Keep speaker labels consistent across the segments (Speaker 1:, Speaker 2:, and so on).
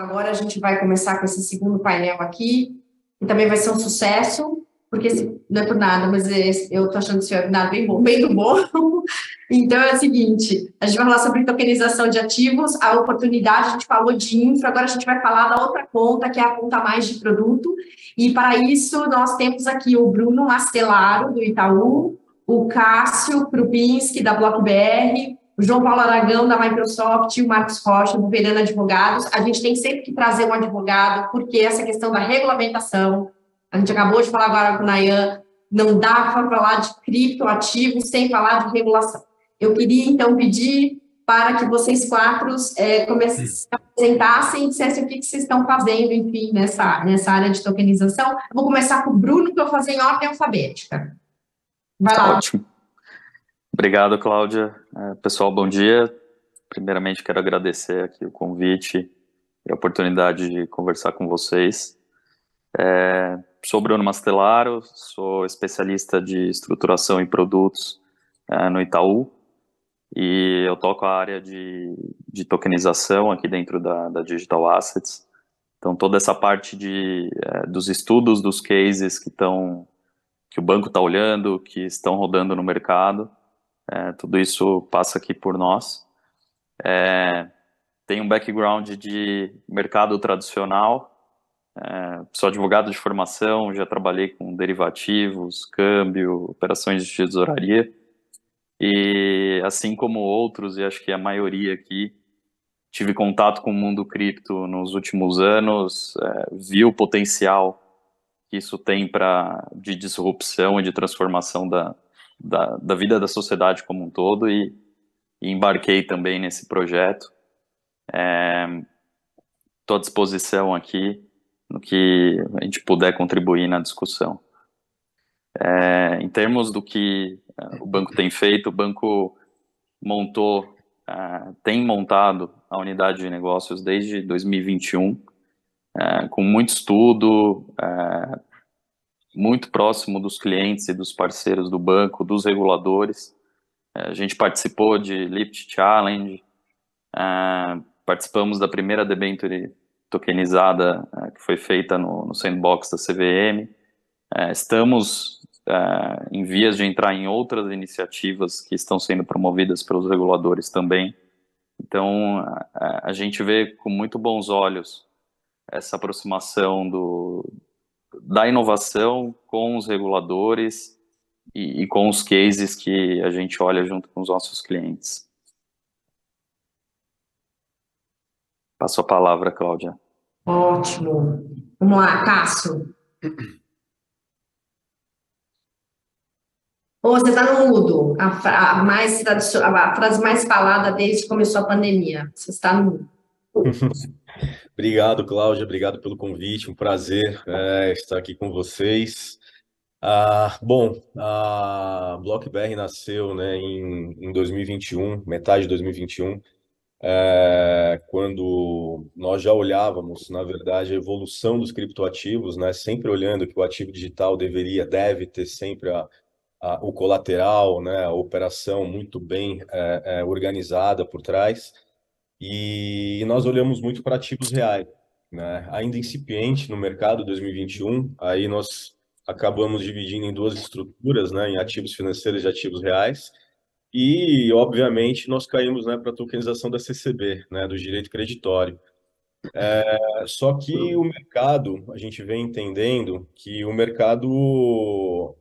Speaker 1: agora a gente vai começar com esse segundo painel aqui, e também vai ser um sucesso, porque não é por nada, mas eu estou achando esse webinar bem bom, bem do bom. Então, é o seguinte, a gente vai falar sobre tokenização de ativos, a oportunidade, a gente falou de infra, agora a gente vai falar da outra ponta, que é a ponta mais de produto, e para isso nós temos aqui o Bruno Mastelaro, do Itaú, o Cássio Krupinski, da BlockBR, o João Paulo Aragão, da Microsoft, e o Marcos Rocha, do Verano Advogados. A gente tem sempre que trazer um advogado, porque essa questão da regulamentação, a gente acabou de falar agora com o Nayan, não dá para falar de criptoativos sem falar de regulação. Eu queria, então, pedir para que vocês quatro se apresentassem e dissessem o que vocês estão fazendo, enfim, nessa área de tokenização. Eu vou começar com o Bruno, que eu vou fazer em ordem alfabética. Vai lá.
Speaker 2: Ótimo. Obrigado, Cláudia. Pessoal, bom dia. Primeiramente, quero agradecer aqui o convite e a oportunidade de conversar com vocês. Sou Bruno Mastelaro, sou especialista de estruturação e produtos no Itaú, e eu toco a área de tokenização aqui dentro da Digital Assets. Então, toda essa parte dos estudos, dos cases que o banco está olhando, que estão rodando no mercado, tudo isso passa aqui por nós. Tenho um background de mercado tradicional, sou advogado de formação, já trabalhei com derivativos, câmbio, operações de tesouraria, e assim como outros, e acho que a maioria aqui, tive contato com o mundo cripto nos últimos anos, vi o potencial que isso tem de disrupção e de transformação da vida da sociedade como um todo, e embarquei também nesse projeto. Estou à disposição aqui no que a gente puder contribuir na discussão. Em termos do que o banco tem feito, o banco tem montado a unidade de negócios desde 2021, com muito estudo, muito próximo dos clientes e dos parceiros do banco, dos reguladores. A gente participou de Lift Challenge, participamos da primeira debenture tokenizada que foi feita no sandbox da CVM. Estamos em vias de entrar em outras iniciativas que estão sendo promovidas pelos reguladores também. Então, a gente vê com muito bons olhos essa aproximação da inovação com os reguladores e com os cases que a gente olha junto com os nossos clientes. Passo a palavra, Cláudia.
Speaker 1: Ótimo. Vamos lá, Cássio. Você está no mudo. A frase mais falada desde que começou a pandemia. Você está no mudo.
Speaker 3: Obrigado, Cláudia. Obrigado pelo convite. Um prazer estar aqui com vocês. Bom, a BlockBR nasceu, né, em 2021, metade de 2021, quando nós já olhávamos, na verdade, a evolução dos criptoativos, né, sempre olhando que o ativo digital deve ter sempre o colateral, né, a operação muito bem organizada por trás, e nós olhamos muito para ativos reais, né, ainda incipiente no mercado 2021, aí nós acabamos dividindo em duas estruturas, né, em ativos financeiros e ativos reais, e, obviamente, nós caímos, né, para a tokenização da CCB, né, do direito creditório. Só que o mercado, a gente vem entendendo que o mercado,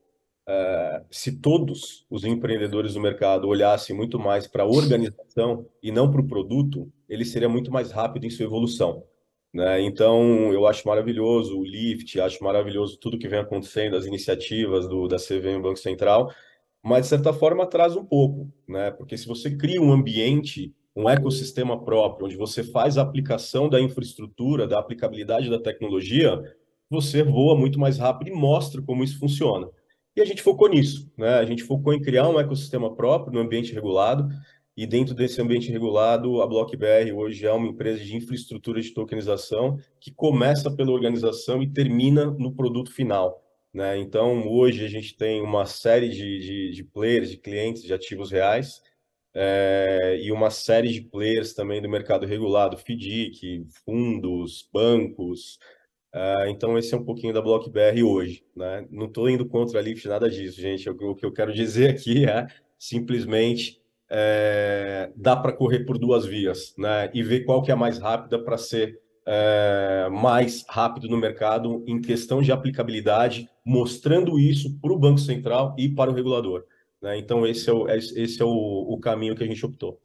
Speaker 3: se todos os empreendedores do mercado olhassem muito mais para a organização e não para o produto, ele seria muito mais rápido em sua evolução, né? Então, eu acho maravilhoso o Lift, acho maravilhoso tudo que vem acontecendo, as iniciativas da CVM Banco Central, mas, de certa forma, atrasa um pouco, né? Porque se você cria um ambiente, um ecossistema próprio, onde você faz a aplicação da infraestrutura, da aplicabilidade da tecnologia, você voa muito mais rápido e mostra como isso funciona. E a gente focou nisso, né? A gente focou em criar um ecossistema próprio no ambiente regulado, e dentro desse ambiente regulado, a BlockBR hoje é uma empresa de infraestrutura de tokenização que começa pela organização e termina no produto final, né? Então, hoje a gente tem uma série de players, de clientes, de ativos reais, e uma série de players também do mercado regulado, FDIC, fundos, bancos. Então, esse é um pouquinho da BlockBR hoje, né? Não estou indo contra a Lyft, nada disso, gente. O que eu quero dizer aqui é simplesmente dá para correr por duas vias, né? E ver qual que é a mais rápida para ser mais rápido no mercado em questão de aplicabilidade, mostrando isso para o Banco Central e para o regulador, né? Então, esse é o caminho que a gente optou.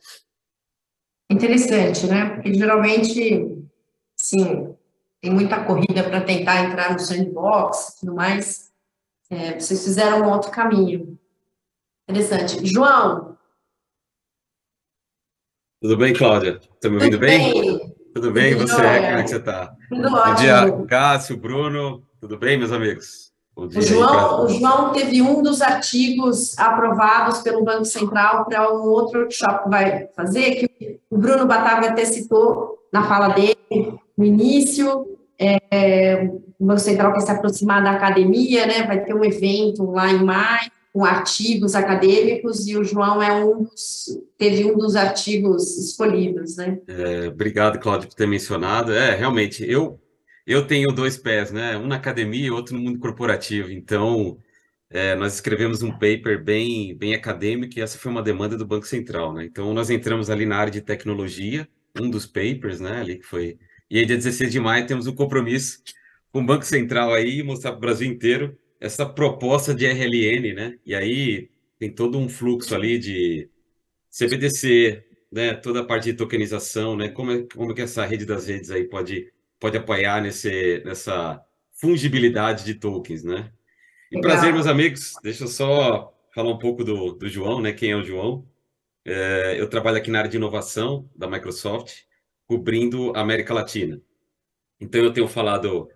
Speaker 1: Interessante, né? Porque geralmente, sim, tem muita corrida para tentar entrar no sandbox e tudo mais. Vocês fizeram um outro caminho. Interessante. João,
Speaker 4: Tudo bem, Cláudia? Tá me ouvindo
Speaker 1: tudo
Speaker 4: bem?
Speaker 1: bem?
Speaker 4: Tudo bem? E
Speaker 1: Tudo
Speaker 4: você? Como é que
Speaker 1: jóia?
Speaker 4: você tá?
Speaker 1: Tudo
Speaker 4: Bom dia,
Speaker 1: ótimo.
Speaker 4: Cássio, Bruno. Tudo bem, meus amigos? Bom
Speaker 1: O
Speaker 4: dia aí para...
Speaker 1: João teve um dos artigos aprovados pelo Banco Central para um outro workshop que vai fazer, que o Bruno Bataglia até citou na fala dele no início. O Banco Central quer se aproximar da academia, né? Vai ter um evento lá em maio com artigos acadêmicos e o João teve um dos artigos escolhidos, né?
Speaker 4: Obrigado, Cláudio, por ter mencionado. Realmente, eu tenho dois pés, né? Um na academia e outro no mundo corporativo. Então, nós escrevemos um paper bem acadêmico e essa foi uma demanda do Banco Central, né? Então, nós entramos ali na área de tecnologia, um dos papers, né? Ali que foi... E aí, dia 16 de maio, temos um compromisso com o Banco Central aí, mostrar para o Brasil inteiro essa proposta de RLN, né? E aí, tem todo um fluxo ali de CBDC, né? Toda a parte de tokenização, né? Como é que essa rede das redes aí pode apoiar nessa fungibilidade de tokens, né? E prazer, meus
Speaker 1: Legal.
Speaker 4: amigos. Deixa eu só falar um pouco do João, né? Quem é o João? Eu trabalho aqui na área de inovação da Microsoft, cobrindo a América Latina. Então, eu tenho falado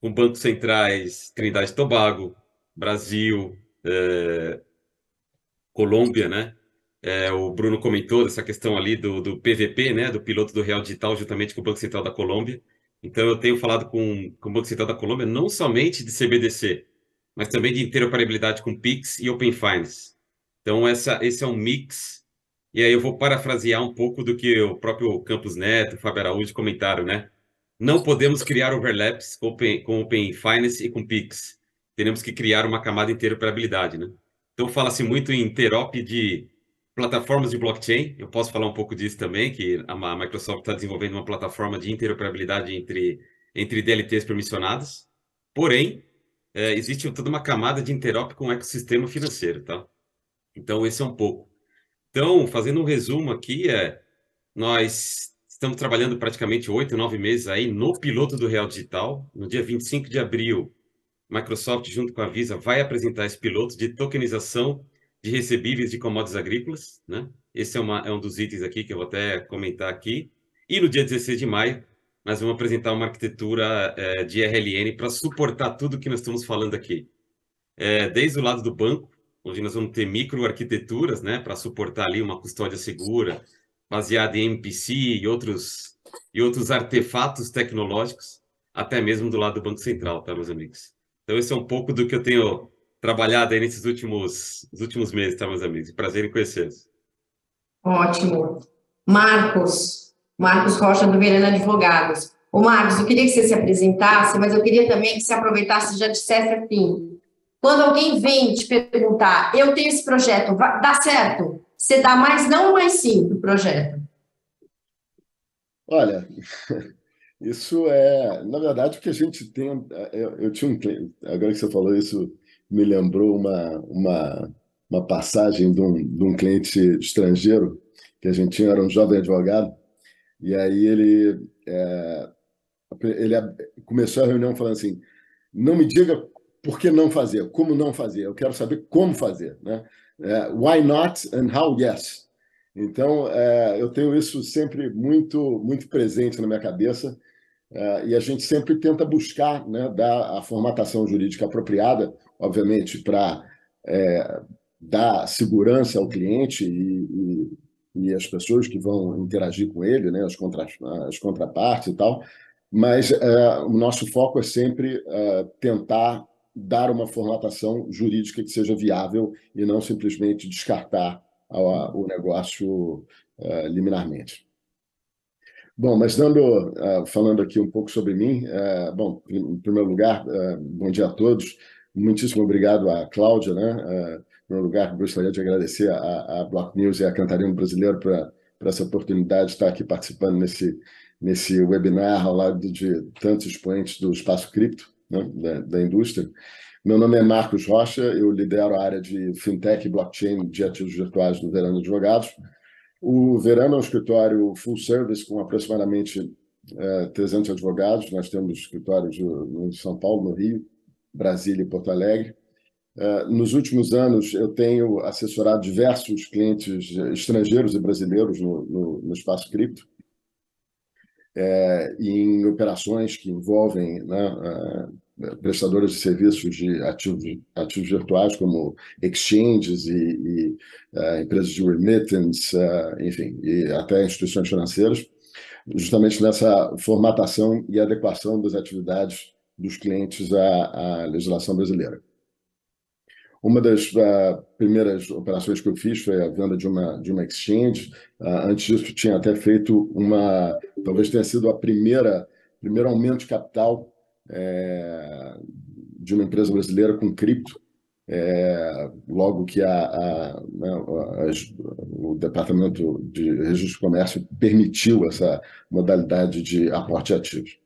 Speaker 4: com bancos centrais, Trindade e Tobago, Brasil, Colômbia, né? O Bruno comentou dessa questão ali do PVP, né? Do piloto do Real Digital, juntamente com o Banco Central da Colômbia. Então, eu tenho falado com o Banco Central da Colômbia, não somente de CBDC, mas também de interoperabilidade com Pix e Open Finance. Então, esse é um mix. E aí eu vou parafrasear um pouco do que o próprio Campos Neto, Fábio Araújo comentaram, né? Não podemos criar overlaps com Open Finance e com Pix. Teremos que criar uma camada de interoperabilidade, né? Então, fala-se muito em interop de plataformas de blockchain. Eu posso falar um pouco disso também, que a Microsoft está desenvolvendo uma plataforma de interoperabilidade entre DLTs permissionados. Porém, existe toda uma camada de interop com o ecossistema financeiro, tá? Então, esse é um pouco. Então, fazendo um resumo aqui, nós estamos trabalhando praticamente 8, 9 meses aí no piloto do Real Digital. No dia 25 de abril, Microsoft, junto com a Visa, vai apresentar esse piloto de tokenização de recebíveis de commodities agrícolas, né? Esse é um dos itens aqui que eu vou até comentar aqui. E no dia 16 de maio, nós vamos apresentar uma arquitetura de RLN para suportar tudo que nós estamos falando aqui. Desde o lado do banco, onde nós vamos ter microarquiteturas, né, para suportar ali uma custódia segura, baseada em MPC e outros artefatos tecnológicos, até mesmo do lado do Banco Central, tá, meus amigos? Então, esse é um pouco do que eu tenho trabalhado aí nesses últimos meses, tá, meus amigos? Prazer em conhecê-los.
Speaker 1: Ótimo. Marcos Rocha, do Verano Advogados. Ô, Marcos, eu queria que você se apresentasse, mas eu queria também que você aproveitasse e já dissesse assim, quando alguém vem te perguntar, eu tenho esse projeto, dá certo? Você dá mais não ou mais sim do projeto?
Speaker 5: Olha, isso na verdade, o que a gente tem. Eu tinha um cliente, agora que você falou isso, me lembrou uma passagem de um cliente estrangeiro que a gente tinha, era um jovem advogado, e aí ele começou a reunião falando assim: não me diga por que não fazer, como não fazer, eu quero saber como fazer, né? Why not and how yes. Então, eu tenho isso sempre muito, muito presente na minha cabeça, e a gente sempre tenta buscar, né, dar a formatação jurídica apropriada, obviamente, para dar segurança ao cliente e as pessoas que vão interagir com ele, né, as contrapartes e tal, mas o nosso foco é sempre tentar dar uma formatação jurídica que seja viável e não simplesmente descartar o negócio liminarmente. Bom, mas falando aqui um pouco sobre mim, bom, em primeiro lugar, bom dia a todos. Muitíssimo obrigado à Cláudia, né? Em primeiro lugar, gostaria de agradecer à Block News e à Cantarino Brasileiro por essa oportunidade de estar aqui participando nesse webinar ao lado de tantos expoentes do espaço cripto, né, da indústria. Meu nome é Marcos Rocha, eu lidero a área de fintech e blockchain de ativos virtuais do Verano Advogados. O Verano é um escritório full service com aproximadamente 300 advogados. Nós temos escritórios em São Paulo, no Rio, Brasília e Porto Alegre. Nos últimos anos, eu tenho assessorado diversos clientes estrangeiros e brasileiros no espaço cripto, em operações que envolvem, né, prestadoras de serviços de ativos virtuais, como exchanges e empresas de remittance, enfim, e até instituições financeiras, justamente nessa formatação e adequação das atividades dos clientes à legislação brasileira. Uma das primeiras operações que eu fiz foi a venda de uma exchange. Antes disso, tinha até feito talvez tenha sido primeiro aumento de capital de uma empresa brasileira com cripto, logo que o Departamento de Registro de Comércio permitiu essa modalidade de aporte de ativos.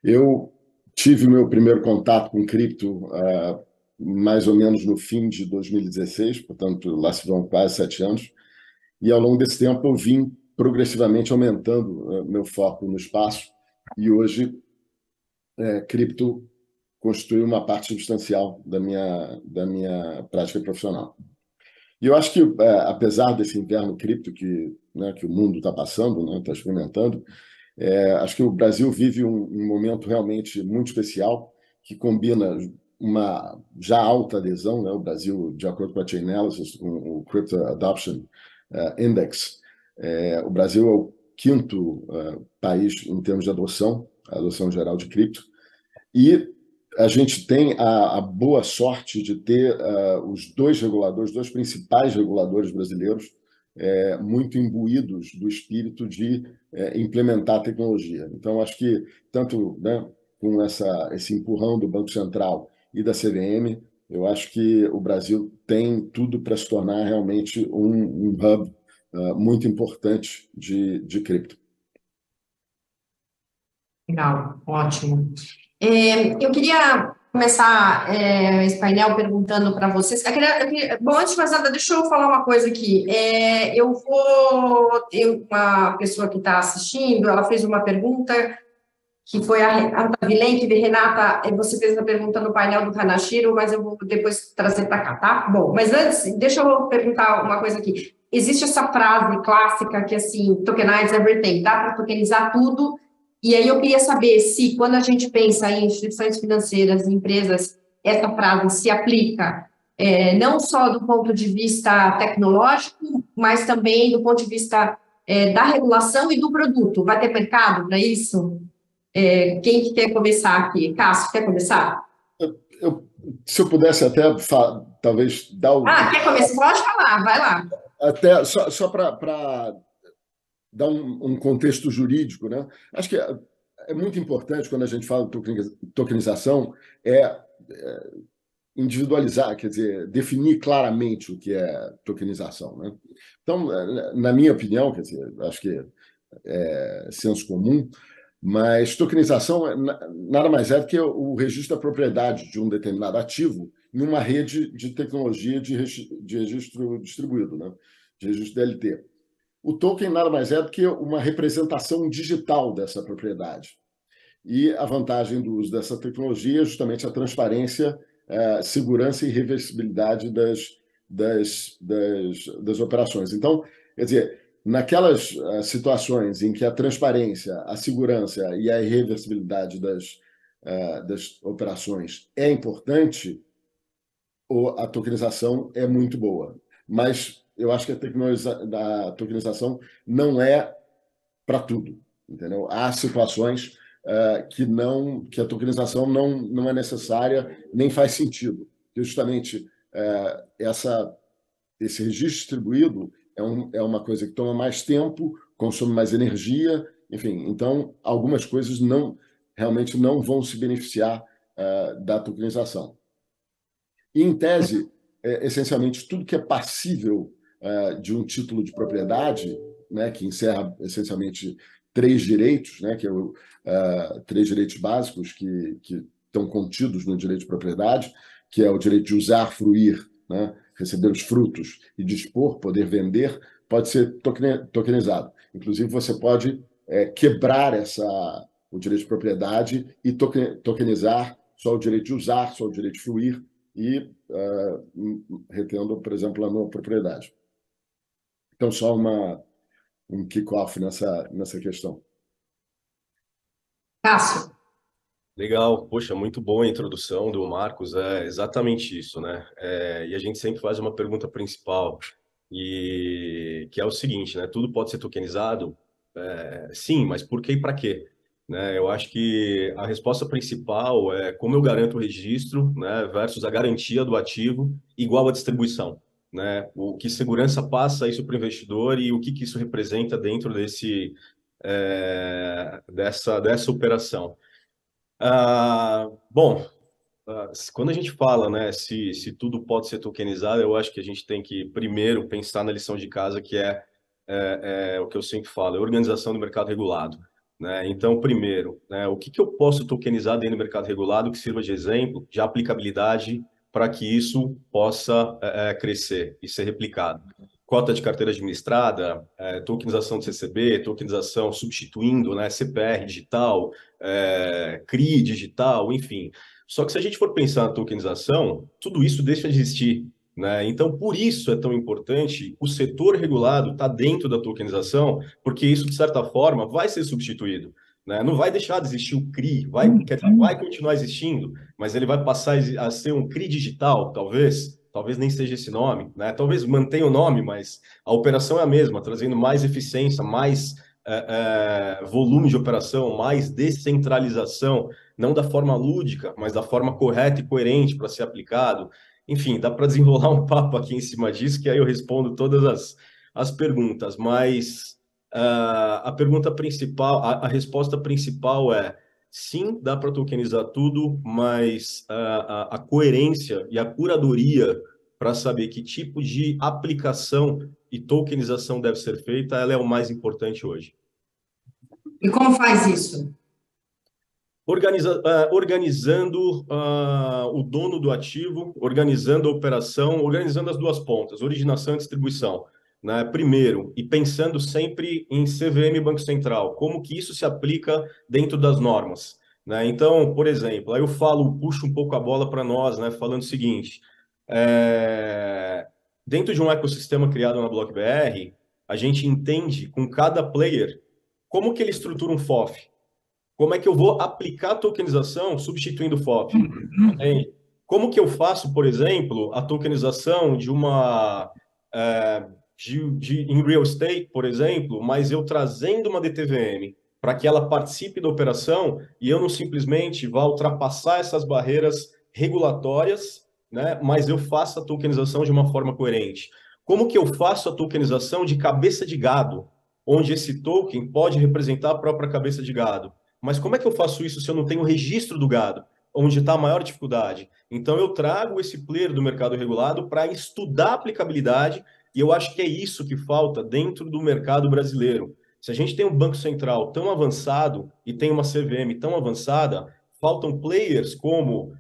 Speaker 5: Eu tive meu primeiro contato com cripto mais ou menos no fim de 2016, portanto, lá se vão quase 7 anos, e ao longo desse tempo eu vim progressivamente aumentando meu foco no espaço, e hoje cripto constitui uma parte substancial da minha prática profissional. E eu acho que, apesar desse inverno cripto que o mundo está passando, está experimentando, acho que o Brasil vive um momento realmente muito especial, que combina uma já alta adesão, né? O Brasil, de acordo com a Chainalysis, com o Crypto Adoption Index, o Brasil é o 5º país em termos de adoção geral de cripto, e a gente tem a boa sorte de ter os dois principais reguladores brasileiros muito imbuídos do espírito de implementar a tecnologia. Então, acho que tanto, né, com esse empurrão do Banco Central e da CVM, eu acho que o Brasil tem tudo para se tornar realmente um hub muito importante de cripto.
Speaker 1: Legal, ótimo. Eu queria começar esse painel perguntando para vocês. Bom, antes de mais nada, deixa eu falar uma coisa aqui. Uma pessoa que está assistindo, ela fez uma pergunta que foi a Renata Vilen, Renata, você fez a pergunta no painel do Kanashiro, mas eu vou depois trazer para cá, tá? Bom, mas antes, deixa eu perguntar uma coisa aqui. Existe essa frase clássica que, assim, tokenize everything, dá para tokenizar tudo, e aí eu queria saber se, quando a gente pensa em instituições financeiras, empresas, essa frase se aplica não só do ponto de vista tecnológico, mas também do ponto de vista da regulação e do produto. Vai ter mercado para isso? Quem que quer começar aqui? Cássio, quer começar?
Speaker 5: Se eu pudesse até, talvez, dar o...
Speaker 1: quer começar? Pode falar, vai lá.
Speaker 5: Até, só para dar um contexto jurídico, né? Acho que é muito importante, quando a gente fala de tokenização, individualizar, quer dizer, definir claramente o que é tokenização, né? Então, na minha opinião, quer dizer, acho que é senso comum, mas tokenização nada mais é do que o registro da propriedade de um determinado ativo em uma rede de tecnologia de registro distribuído, né? De registro DLT. O token nada mais é do que uma representação digital dessa propriedade. E a vantagem do uso dessa tecnologia é justamente a transparência, segurança e reversibilidade das operações. Então, quer dizer, naquelas situações em que a transparência, a segurança e a irreversibilidade das operações é importante, a tokenização é muito boa. Mas eu acho que a tokenização não é para tudo, entendeu? Há situações que a tokenização não é necessária nem faz sentido. Porque justamente essa esse registro distribuído é uma coisa que toma mais tempo, consome mais energia, enfim, então algumas coisas realmente não vão se beneficiar da tokenização. E, em tese, essencialmente, tudo que é passível de um título de propriedade, né, que encerra essencialmente 3 direitos, né, que 3 direitos básicos que estão contidos no direito de propriedade, que é o direito de usar, fruir, né, receber os frutos e dispor, poder vender, pode ser tokenizado. Inclusive, você pode quebrar o direito de propriedade e tokenizar só o direito de usar, só o direito de fruir e retendo, por exemplo, a nova propriedade. Então, só um kick-off nessa questão.
Speaker 1: Cássio.
Speaker 3: Legal, poxa, muito boa a introdução do Marcos, é exatamente isso, né? E a gente sempre faz uma pergunta principal, que é o seguinte, né? Tudo pode ser tokenizado? Sim, mas por que e para quê? Né? Eu acho que a resposta principal é como eu garanto o registro, né, versus a garantia do ativo igual à distribuição, né? O que segurança passa isso para o investidor e o que isso representa dentro dessa operação. Bom, quando a gente fala, né, se tudo pode ser tokenizado, eu acho que a gente tem que primeiro pensar na lição de casa, que é o que eu sempre falo, é a organização do mercado regulado, né? Então, primeiro, né, o que eu posso tokenizar dentro do mercado regulado que sirva de exemplo, de aplicabilidade para que isso possa crescer e ser replicado. Cota de carteira administrada, tokenização de CCB, tokenização substituindo, né, CPR digital, CRI digital, enfim. Só que se a gente for pensar na tokenização, tudo isso deixa de existir, né? Então, por isso é tão importante o setor regulado estar dentro da tokenização, porque isso, de certa forma, vai ser substituído, né? Não vai deixar de existir o CRI, vai continuar existindo, mas ele vai passar a ser um CRI digital, talvez nem seja esse nome, né? Talvez mantenha o nome, mas a operação é a mesma, trazendo mais eficiência, mais volume de operação, mais descentralização, não da forma lúdica, mas da forma correta e coerente para ser aplicado. Enfim, dá para desenrolar um papo aqui em cima disso, que aí eu respondo todas as perguntas, mas a pergunta principal, a resposta principal é sim, dá para tokenizar tudo, mas a coerência e a curadoria para saber que tipo de aplicação e tokenização deve ser feita, ela é o mais importante hoje.
Speaker 1: E como faz isso?
Speaker 3: Organizando o dono do ativo, organizando a operação, organizando as duas pontas, originação e distribuição, né? Primeiro, e pensando sempre em CVM Banco Central, como que isso se aplica dentro das normas, né? Então, por exemplo, aí eu puxo um pouco a bola para nós, né? Falando o seguinte, dentro de um ecossistema criado na BlockBR, a gente entende com cada player como que ele estrutura um FOF. Como é que eu vou aplicar a tokenização substituindo o FOF? Como que eu faço, por exemplo, a tokenização de em real estate, por exemplo, mas eu trazendo uma DTVM para que ela participe da operação e eu não simplesmente vá ultrapassar essas barreiras regulatórias, né, mas eu faço a tokenização de uma forma coerente. Como que eu faço a tokenização de cabeça de gado, onde esse token pode representar a própria cabeça de gado? Mas como é que eu faço isso se eu não tenho o registro do gado, onde está a maior dificuldade? Então, eu trago esse player do mercado regulado para estudar a aplicabilidade, e eu acho que é isso que falta dentro do mercado brasileiro. Se a gente tem um Banco Central tão avançado e tem uma CVM tão avançada, faltam players como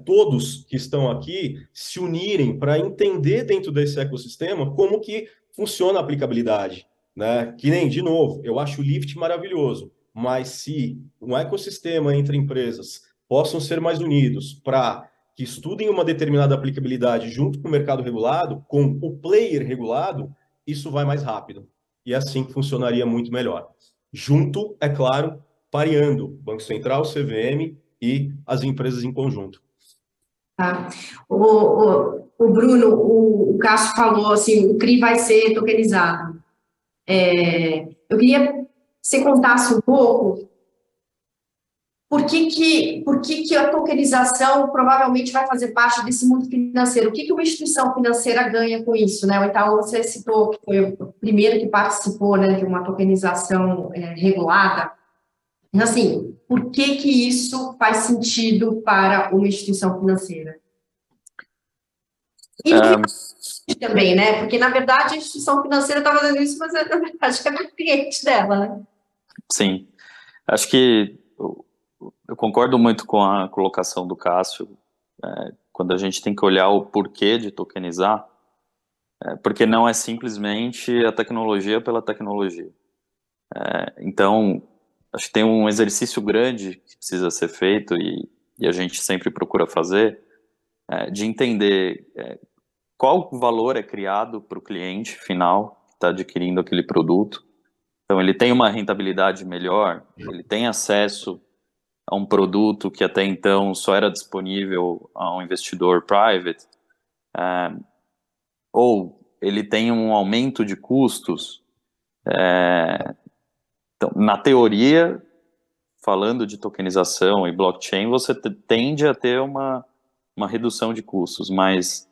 Speaker 3: todos que estão aqui se unirem para entender dentro desse ecossistema como que funciona a aplicabilidade, né? Que nem, de novo, eu acho o Lift maravilhoso. Mas se um ecossistema entre empresas possam ser mais unidos para que estudem uma determinada aplicabilidade junto com o mercado regulado, com o player regulado, isso vai mais rápido. E é assim que funcionaria muito melhor. Junto, é claro, pareando Banco Central, CVM e as empresas em conjunto.
Speaker 1: Tá. O Bruno, o Cássio falou assim, o CRI vai ser tokenizado. Eu queria que você contasse um pouco por que a tokenização provavelmente vai fazer parte desse mundo financeiro? O que uma instituição financeira ganha com isso, né? O Itaú, você citou que foi o primeiro que participou, né, de uma tokenização regulada. Assim, por que isso faz sentido para uma instituição financeira? E também, né? Porque, na verdade, a instituição financeira está fazendo isso, mas, na verdade, é cliente dela, né?
Speaker 2: Sim. Acho que eu concordo muito com a colocação do Cássio, quando a gente tem que olhar o porquê de tokenizar, porque não é simplesmente a tecnologia pela tecnologia. Então, acho que tem um exercício grande que precisa ser feito e a gente sempre procura fazer, de entender qual valor é criado para o cliente final que está adquirindo aquele produto. Então, ele tem uma rentabilidade melhor, ele tem acesso a um produto que até então só era disponível a um investidor private, ou ele tem um aumento de custos. Então, na teoria, falando de tokenização e blockchain, você tende a ter uma redução de custos, mas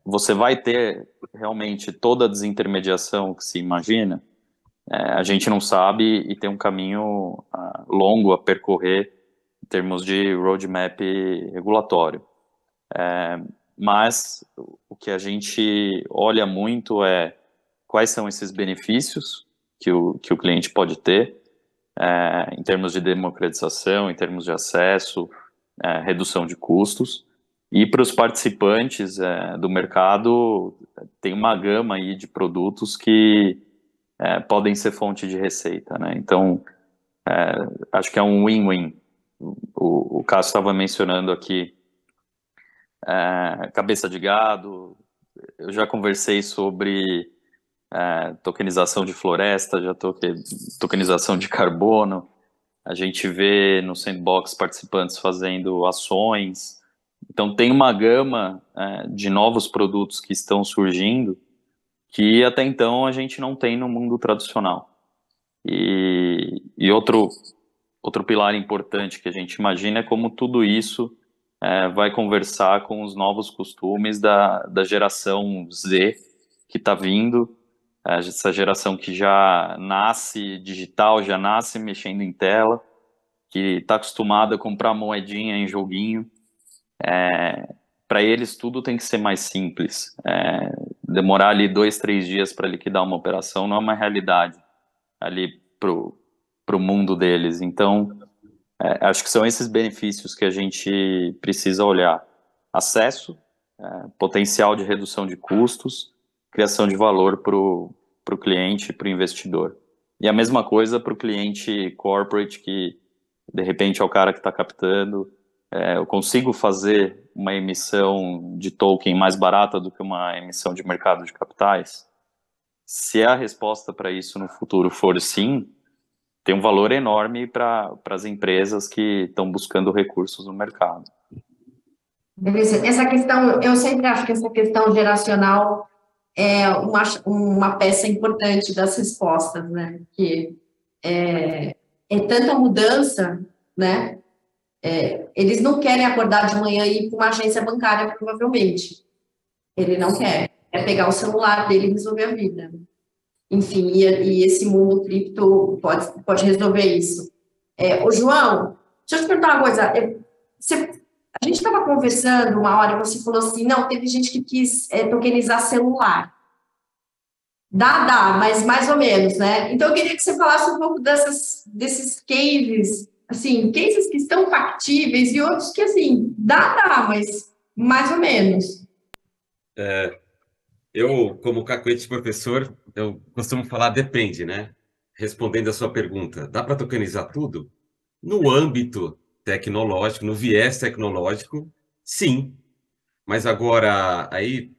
Speaker 2: você vai ter realmente toda a desintermediação que se imagina. A gente não sabe e tem um caminho longo a percorrer em termos de roadmap regulatório. Mas o que a gente olha muito é quais são esses benefícios que o cliente pode ter em termos de democratização, em termos de acesso, redução de custos. E para os participantes do mercado, tem uma gama aí de produtos que podem ser fonte de receita, né? Então, acho que é um win-win. O Cássio estava mencionando aqui cabeça de gado. Eu já conversei sobre tokenização de floresta, já tokenização de carbono. A gente vê no Sandbox participantes fazendo ações. Então, tem uma gama de novos produtos que estão surgindo que até então a gente não tem no mundo tradicional. E outro pilar importante que a gente imagina é como tudo isso vai conversar com os novos costumes da geração Z que está vindo, essa geração que já nasce digital, já nasce mexendo em tela, que está acostumada a comprar moedinha em joguinho. Para eles tudo tem que ser mais simples. Demorar ali 2, 3 dias para liquidar uma operação não é uma realidade ali pro mundo deles. Então, acho que são esses benefícios que a gente precisa olhar. Acesso, potencial de redução de custos, criação de valor para o cliente e para o investidor. E a mesma coisa para o cliente corporate, que de repente é o cara que está captando. Eu consigo fazer uma emissão de token mais barata do que uma emissão de mercado de capitais? Se a resposta para isso no futuro for sim, tem um valor enorme para as empresas que estão buscando recursos no mercado.
Speaker 1: Beleza. Essa questão, eu sempre acho que essa questão geracional é uma peça importante das respostas, né? Porque é tanta mudança, né? Eles não querem acordar de manhã e ir para uma agência bancária, provavelmente. Ele não quer. É pegar o celular dele e resolver a vida. Enfim, e esse mundo cripto pode resolver isso. Ô, João, deixa eu te perguntar uma coisa. A gente estava conversando uma hora e você falou assim, não, teve gente que quis tokenizar celular. Dá, mas mais ou menos, né? Então, eu queria que você falasse um pouco desses cases, assim, cases que estão factíveis e outros que, assim, dá, mas mais ou menos.
Speaker 4: Eu, como cacuete professor, eu costumo falar depende, né? Respondendo a sua pergunta, dá para tokenizar tudo? No âmbito tecnológico, no viés tecnológico, sim. Mas agora, aí,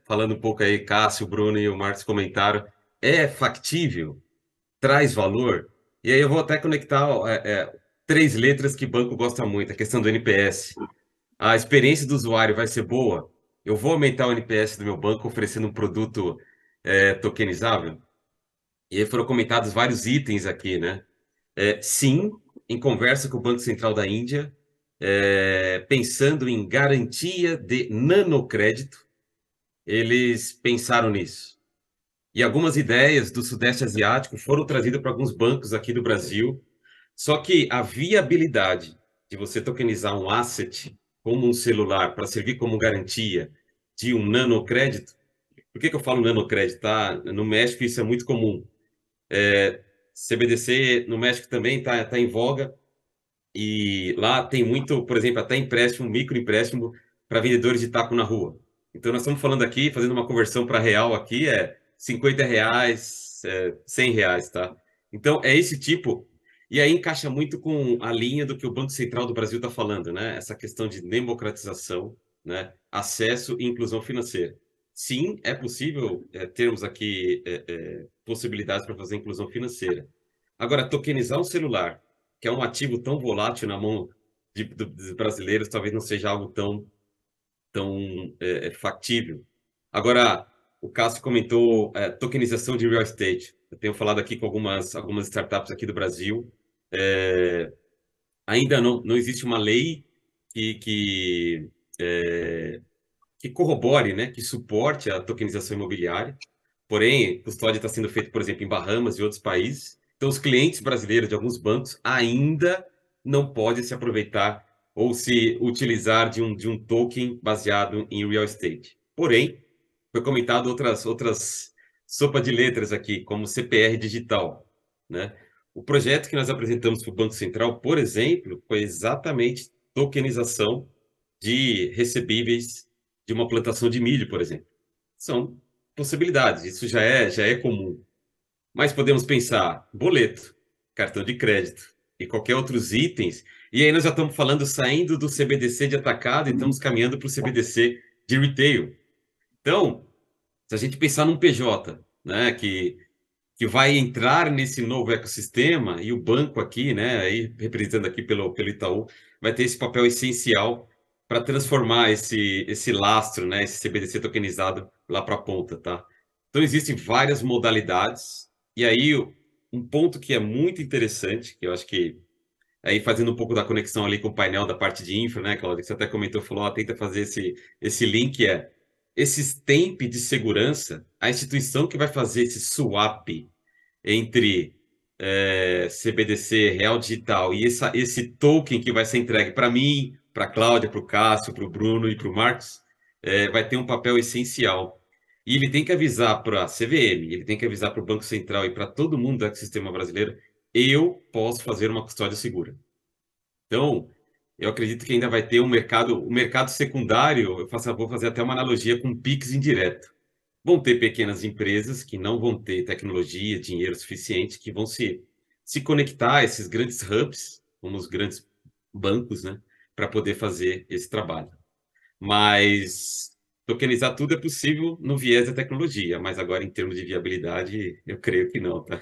Speaker 4: falando um pouco aí, Cássio, Bruno e o Marcos comentaram, é factível? Traz valor? E aí eu vou até conectar 3 letras que banco gosta muito, a questão do NPS. A experiência do usuário vai ser boa? Eu vou aumentar o NPS do meu banco oferecendo um produto tokenizável? E aí foram comentados vários itens aqui, né? Sim, em conversa com o Banco Central da Índia, pensando em garantia de nanocrédito. Eles pensaram nisso. E algumas ideias do Sudeste Asiático foram trazidas para alguns bancos aqui do Brasil. Só que a viabilidade de você tokenizar um asset como um celular para servir como garantia de um nanocrédito. Por que eu falo nanocrédito? Tá? No México isso é muito comum. CBDC no México também tá em voga. E lá tem muito, por exemplo, até empréstimo, microempréstimo para vendedores de taco na rua. Então nós estamos falando aqui, fazendo uma conversão para real aqui, R$ 50, R$ 100, tá? Então é esse tipo. E aí encaixa muito com a linha do que o Banco Central do Brasil está falando, né? Essa questão de democratização, né? Acesso e inclusão financeira. Sim, é possível termos aqui possibilidades para fazer inclusão financeira. Agora, tokenizar um celular, que é um ativo tão volátil na mão dos brasileiros, talvez não seja algo tão factível. Agora, o Cássio comentou tokenização de real estate. Eu tenho falado aqui com algumas startups aqui do Brasil. Ainda não existe uma lei que corrobore, né, que suporte a tokenização imobiliária. Porém, custódia está sendo feita, por exemplo, em Bahamas e outros países. Então, os clientes brasileiros de alguns bancos ainda não podem se aproveitar ou se utilizar de um token baseado em real estate. Porém, foi comentado outras sopa de letras aqui, como CPR digital, né? O projeto que nós apresentamos para o Banco Central, por exemplo, foi exatamente tokenização de recebíveis de uma plantação de milho, por exemplo. São possibilidades, isso já é comum. Mas podemos pensar boleto, cartão de crédito e qualquer outros itens. E aí nós já estamos falando, saindo do CBDC de atacado e estamos caminhando para o CBDC de retail. Então, se a gente pensar num PJ, né, que vai entrar nesse novo ecossistema, e o banco aqui, né, aí, representando aqui pelo Itaú, vai ter esse papel essencial para transformar esse lastro, né, esse CBDC tokenizado lá para a ponta, tá? Então, existem várias modalidades, e aí um ponto que é muito interessante, que eu acho que, aí fazendo um pouco da conexão ali com o painel da parte de infra, né, Cláudia, que você até comentou, falou, tenta fazer esse link, esse stamp de segurança, a instituição que vai fazer esse swap entre CBDC, real digital, e esse token que vai ser entregue para mim, para a Cláudia, para o Cássio, para o Bruno e para o Marcos, vai ter um papel essencial. E ele tem que avisar para a CVM, ele tem que avisar para o Banco Central e para todo mundo do ecossistema brasileiro, eu posso fazer uma custódia segura. Então, eu acredito que ainda vai ter o mercado secundário, vou fazer até uma analogia com PIX indireto. Vão ter pequenas empresas que não vão ter tecnologia, dinheiro suficiente, que vão se conectar a esses grandes hubs, como os grandes bancos, né, para poder fazer esse trabalho. Mas tokenizar tudo é possível no viés da tecnologia, mas agora em termos de viabilidade, eu creio que não, tá?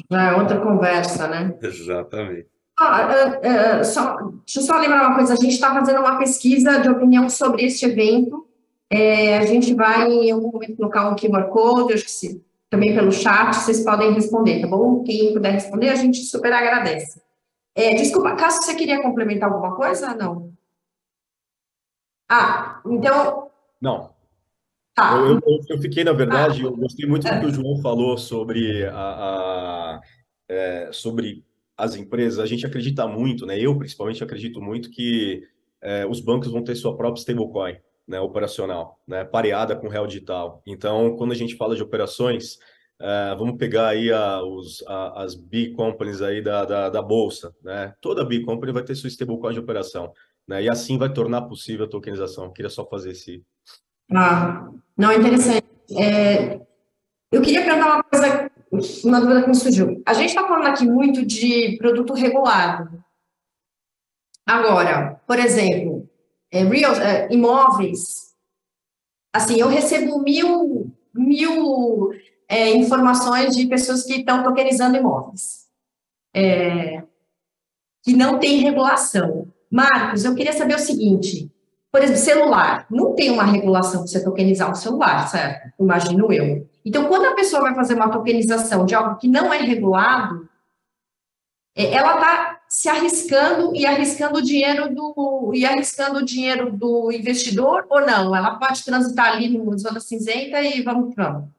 Speaker 1: Já é outra conversa, né?
Speaker 4: Exatamente.
Speaker 1: Deixa eu só lembrar uma coisa, a gente está fazendo uma pesquisa de opinião sobre este evento. A gente vai, em algum momento, colocar um QR Code, acho que também pelo chat, vocês podem responder, tá bom? Quem puder responder, a gente super agradece. Desculpa, Cássio, você queria complementar alguma coisa? Não? Então...
Speaker 3: Não.
Speaker 1: Tá.
Speaker 3: Eu fiquei, na verdade, eu gostei muito do que o João falou sobre sobre as empresas. A gente acredita muito, né? Eu, principalmente, acredito muito que os bancos vão ter sua própria stablecoin, né, operacional, né, pareada com real digital. Então, quando a gente fala de operações, vamos pegar aí as big companies aí da bolsa, né? Toda big company vai ter sua stablecoin de operação, né? E assim vai tornar possível a tokenização. Eu queria só fazer esse...
Speaker 1: não, é interessante. Eu queria perguntar uma coisa, uma dúvida que me surgiu. A gente está falando aqui muito de produto regulado. Agora, por exemplo, imóveis, assim, eu recebo mil informações de pessoas que estão tokenizando imóveis, que não tem regulação. Marcos, eu queria saber o seguinte, por exemplo, celular, não tem uma regulação para você tokenizar um celular, certo? Imagino eu. Então, quando a pessoa vai fazer uma tokenização de algo que não é regulado, ela está se arriscando e arriscando o dinheiro do investidor ou não? Ela pode transitar ali no zona cinzenta e vamos que vamos.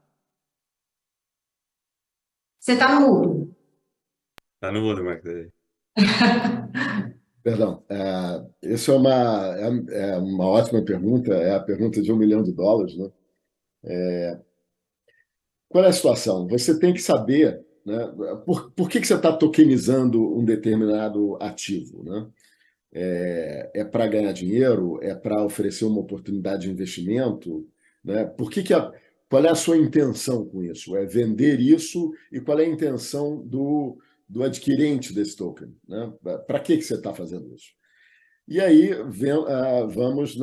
Speaker 1: Você está no mudo.
Speaker 4: Tá no mundo, Marcos.
Speaker 5: Perdão, isso é uma ótima pergunta, é a pergunta de $1 milhão, né? Qual é a situação? Você tem que saber, né, por que você está tokenizando um determinado ativo, né? Para ganhar dinheiro? É para oferecer uma oportunidade de investimento? Né? Qual é a sua intenção com isso? É vender isso? E qual é a intenção do adquirente desse token? Né? Para que você está fazendo isso? E aí vamos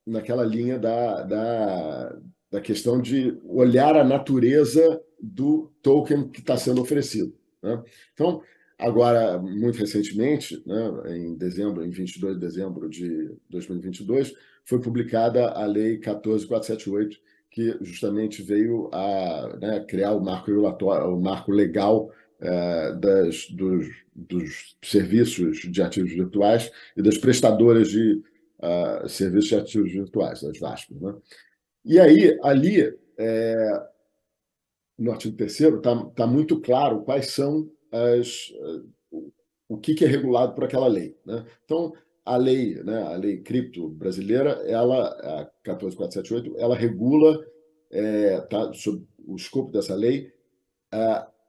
Speaker 5: naquela linha da questão de olhar a natureza do token que está sendo oferecido. Né? Então, agora, muito recentemente, né, em 22 de dezembro de 2022, foi publicada a Lei 14.478, que justamente veio a, né, criar o marco regulatório, o marco legal dos serviços de ativos virtuais e das prestadoras de serviços de ativos virtuais, das VASP. Né? E aí, ali, no artigo 3º, está muito claro quais são o que é regulado por aquela lei. Né? Então, a lei, né, a lei cripto brasileira, a 14.478, ela regula, sob o escopo dessa lei,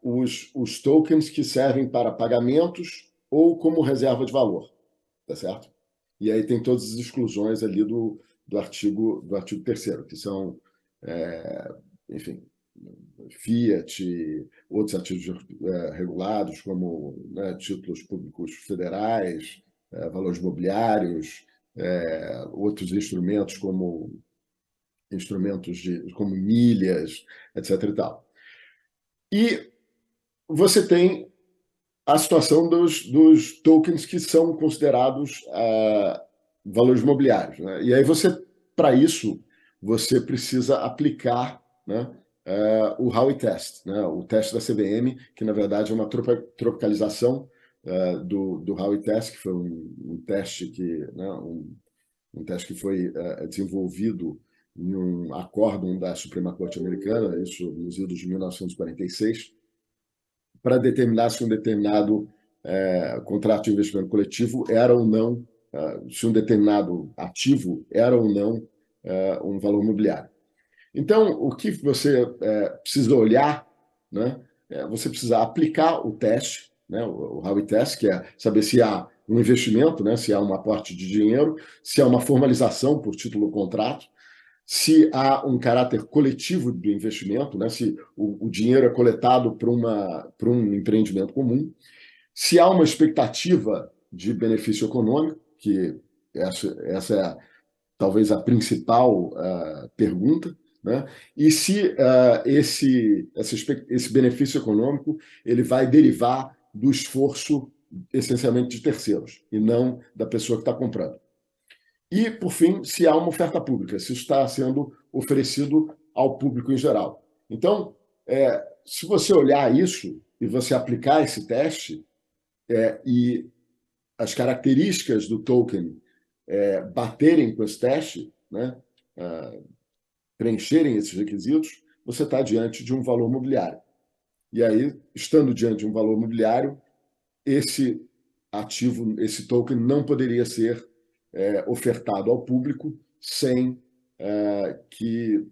Speaker 5: os tokens que servem para pagamentos ou como reserva de valor, tá certo? E aí tem todas as exclusões ali do artigo 3º, que são, enfim, Fiat, outros ativos regulados, como, né, títulos públicos federais, valores imobiliários, outros instrumentos como milhas, etc. e tal. E você tem a situação dos tokens que são considerados valores imobiliários. Né? E aí para isso, você precisa aplicar, né, o Howey Test, né, o teste da CVM, que na verdade é uma tropicalização do Howey Test, que foi um teste um teste que foi desenvolvido em um acórdão da Suprema Corte Americana, isso nos idos de 1946, para determinar se um determinado contrato de investimento coletivo era ou não, se um determinado ativo era ou não um valor imobiliário. Então, o que você precisa olhar, né, você precisa aplicar o teste, né, o Howey Test, que é saber se há um investimento, né, se há um aporte de dinheiro, se há uma formalização por título do contrato, se há um caráter coletivo do investimento, né, se o dinheiro é coletado para um empreendimento comum, se há uma expectativa de benefício econômico, que essa é talvez a principal pergunta, né, e se esse benefício econômico ele vai derivar do esforço essencialmente de terceiros, e não da pessoa que está comprando. E, por fim, se há uma oferta pública, se isso está sendo oferecido ao público em geral. Então, se você olhar isso e você aplicar esse teste e as características do token baterem com esse teste, né, preencherem esses requisitos, você está diante de um valor imobiliário. E aí, estando diante de um valor imobiliário, esse ativo, esse token não poderia ser ofertado ao público sem que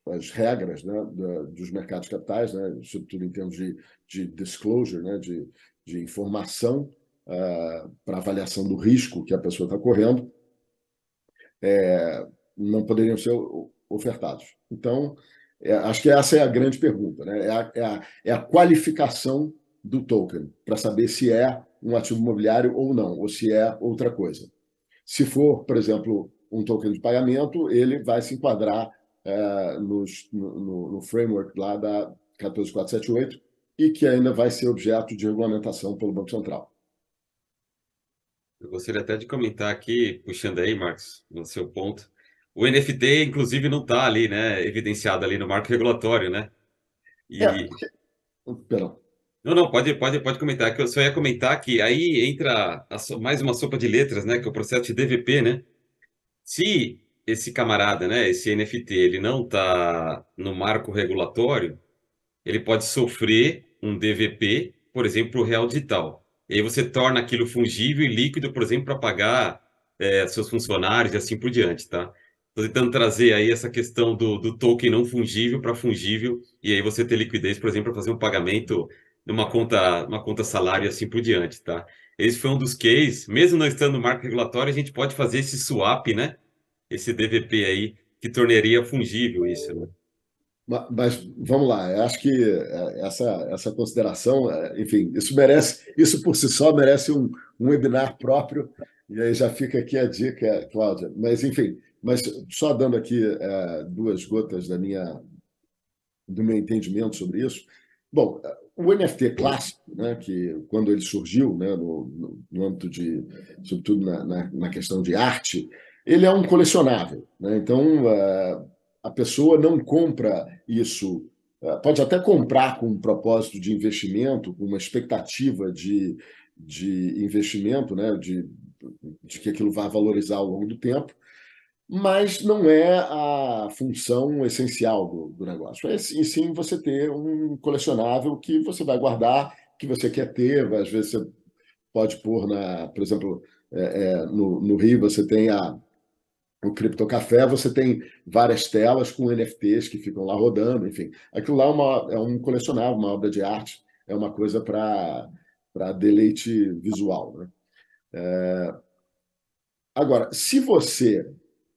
Speaker 5: as regras, né, dos mercados capitais, né, sobretudo em termos de disclosure, né, de informação para avaliação do risco que a pessoa está correndo, não poderiam ser ofertados. Então, acho que essa é a grande pergunta, né? É a qualificação do token, para saber se é um ativo imobiliário ou não, ou se é outra coisa. Se for, por exemplo, um token de pagamento, ele vai se enquadrar no framework lá da 14.478 e que ainda vai ser objeto de regulamentação pelo Banco Central.
Speaker 4: Eu gostaria até de comentar aqui, puxando aí, Marcos, no seu ponto. O NFT, inclusive, não está ali, né, evidenciado ali no marco regulatório, né?
Speaker 5: Perdão.
Speaker 4: Não, não, pode comentar, que eu só ia comentar que aí entra mais uma sopa de letras, né, que é o processo de DVP, né? Se esse camarada, né, esse NFT, ele não está no marco regulatório, ele pode sofrer um DVP, por exemplo, para o real digital. E aí você torna aquilo fungível e líquido, por exemplo, para pagar seus funcionários e assim por diante, tá? Estou tentando trazer aí essa questão do token não fungível para fungível, e aí você ter liquidez, por exemplo, para fazer um pagamento numa conta, uma conta salário e assim por diante, tá? Esse foi um dos cases, mesmo não estando no marco regulatório, a gente pode fazer esse swap, né? Esse DVP aí, que tornaria fungível isso, né?
Speaker 5: Mas vamos lá, eu acho que essa consideração, enfim, isso por si só merece um webinar próprio, e aí já fica aqui a dica, Cláudia. Mas, enfim, mas só dando aqui duas gotas do meu entendimento sobre isso. Bom, o NFT clássico, né, que quando ele surgiu, né, no âmbito sobretudo na questão de arte, ele é um colecionável, né? Então, a pessoa não compra isso, pode até comprar com um propósito de investimento, com uma expectativa de investimento, né, de que aquilo vai valorizar ao longo do tempo, mas não é a função essencial do negócio. E sim você ter um colecionável que você vai guardar, que você quer ter, às vezes você pode pôr por exemplo, no Rio você tem o Criptocafé, você tem várias telas com NFTs que ficam lá rodando, enfim. Aquilo lá é um colecionável, uma obra de arte, é uma coisa para deleite visual, né? Agora, se você